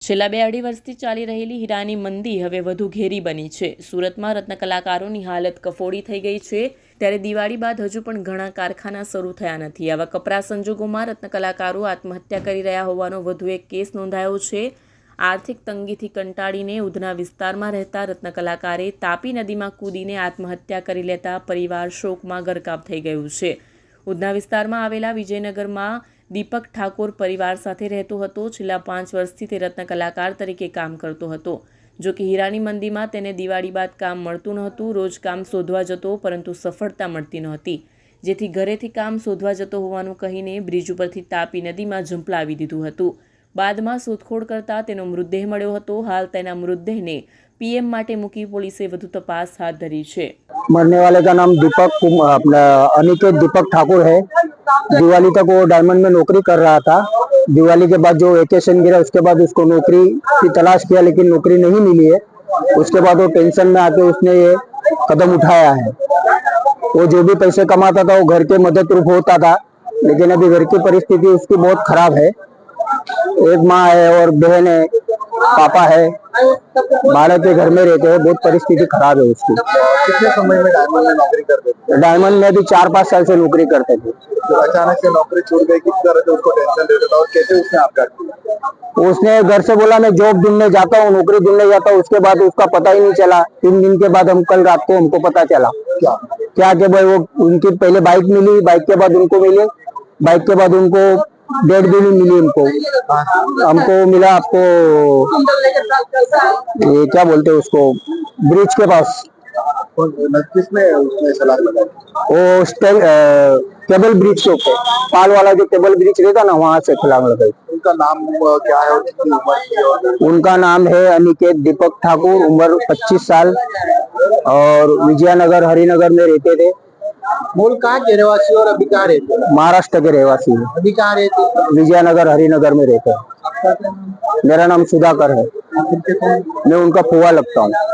છેલ્લા 2-2.5 વર્ષથી ચાલી રહેલી હીરાની મંદી હવે વધુ ઘેરી બની છે। સુરતમાં રત્નકલાકારોની હાલત કફોડી થઈ ગઈ છે, ત્યારે દિવાળી બાદ હજુ પણ ઘણા કારખાના શરૂ થયા નથી। આવા કપરા સંજોગોમાં રત્નકલાકારો આત્મહત્યા કરી રહ્યા હોવાનો વધુ એક કેસ નોંધાયો છે। આર્થિક તંગીથી કંટાળીને ઉધના વિસ્તારમાં રહેતા રત્નકલાકારે તાપી નદીમાં કૂદીને આત્મહત્યા કરી લેતા પરિવાર શોકમાં ગરકાવ થઈ ગયું છે। ઉધના વિસ્તારમાં આવેલા વિજયનગરમાં દીપક ઠાકોર પરિવાર સાથે રહેતો હતો। છેલ્લા 5 વર્ષથી તે રત્નકલાકાર તરીકે કામ કરતો હતો। જો કે હીરાની મંદીમાં તેને દિવાળી બાદ કામ મળતું નહોતું। રોજ કામ શોધવા જતો, પરંતુ સફળતા મળતી નહોતી, જેથી ઘરેથી કામ શોધવા જતો હોવાનું કહીને બ્રિજ ઉપરથી તાપી નદીમાં ઝંપલાવી દીધું હતું। બાદમાં શોધખોળ કરતા તેનો મૃતદેહ મળ્યો હતો। હાલ તેના મૃતદેહને પીએમ માટે મૂકી પોલીસે વધુ તપાસ હાથ ધરી છે। मरने वाले का नाम दीपक अपना अनिकेत दीपक ठाकुर है। दिवाली तक वो डायमंड में नौकरी कर रहा था। दिवाली के बाद जो वेकेशन गिरा, उसके बाद उसको नौकरी की तलाश किया, लेकिन नौकरी नहीं मिली है। उसके बाद वो टेंशन में आके उसने ये कदम उठाया है। वो जो भी पैसे कमाता था वो घर के मदद रूप होता था, लेकिन अभी घर की परिस्थिति उसकी बहुत खराब है। एक माँ है और बहन है, पापा है, बालक के घर में रहते हैं। बहुत परिस्थिति खराब है उसकी। कितने समय में डायमंड में नौकरी करते थे? डायमंड में भी 4-5 साल से नौकरी करते थे। तो अचानक से नौकरी छूट गई, किस तरह से उसको टेंशन रहता था और कैसे उसने आपका किया? उसने घर से बोला मैं जॉब ढूंढने जाता हूँ, नौकरी ढूंढने जाता हूँ। उसके बाद उसका पता ही नहीं चला। 3 दिन के बाद हम कल रात को हमको पता चला क्या कि भाई वो उनकी पहले बाइक मिली, बाइक के बाद उनको मिली, बाइक के बाद उनको डेड भी नहीं मिली। हमको मिला आपको ये क्या बोलते हैं उसको, ब्रिज के पास। किसने उसने सलाह लगाई? वो केबल ब्रिज के ऊपर, पाल वाला जो केबल ब्रिज रहता ना, वहां से छलांग लगाई। उनका नाम क्या है और कितनी उम्र की है? उनका नाम है अनिकेत दीपक ठाकुर, उम्र 25 साल, और विजयनगर हरिनगर में रहते थे। मूल कहाँ के रहवासी और अभी कहाँ रहते हैं? महाराष्ट्र के रहवासी है। अभी कहाँ रहते हैं? विजयनगर हरिनगर में रहते हैं। आपका क्या नाम है? मेरा नाम सुधाकर है। आप उनके कौन? मैं उनका फुआ लगता हूँ।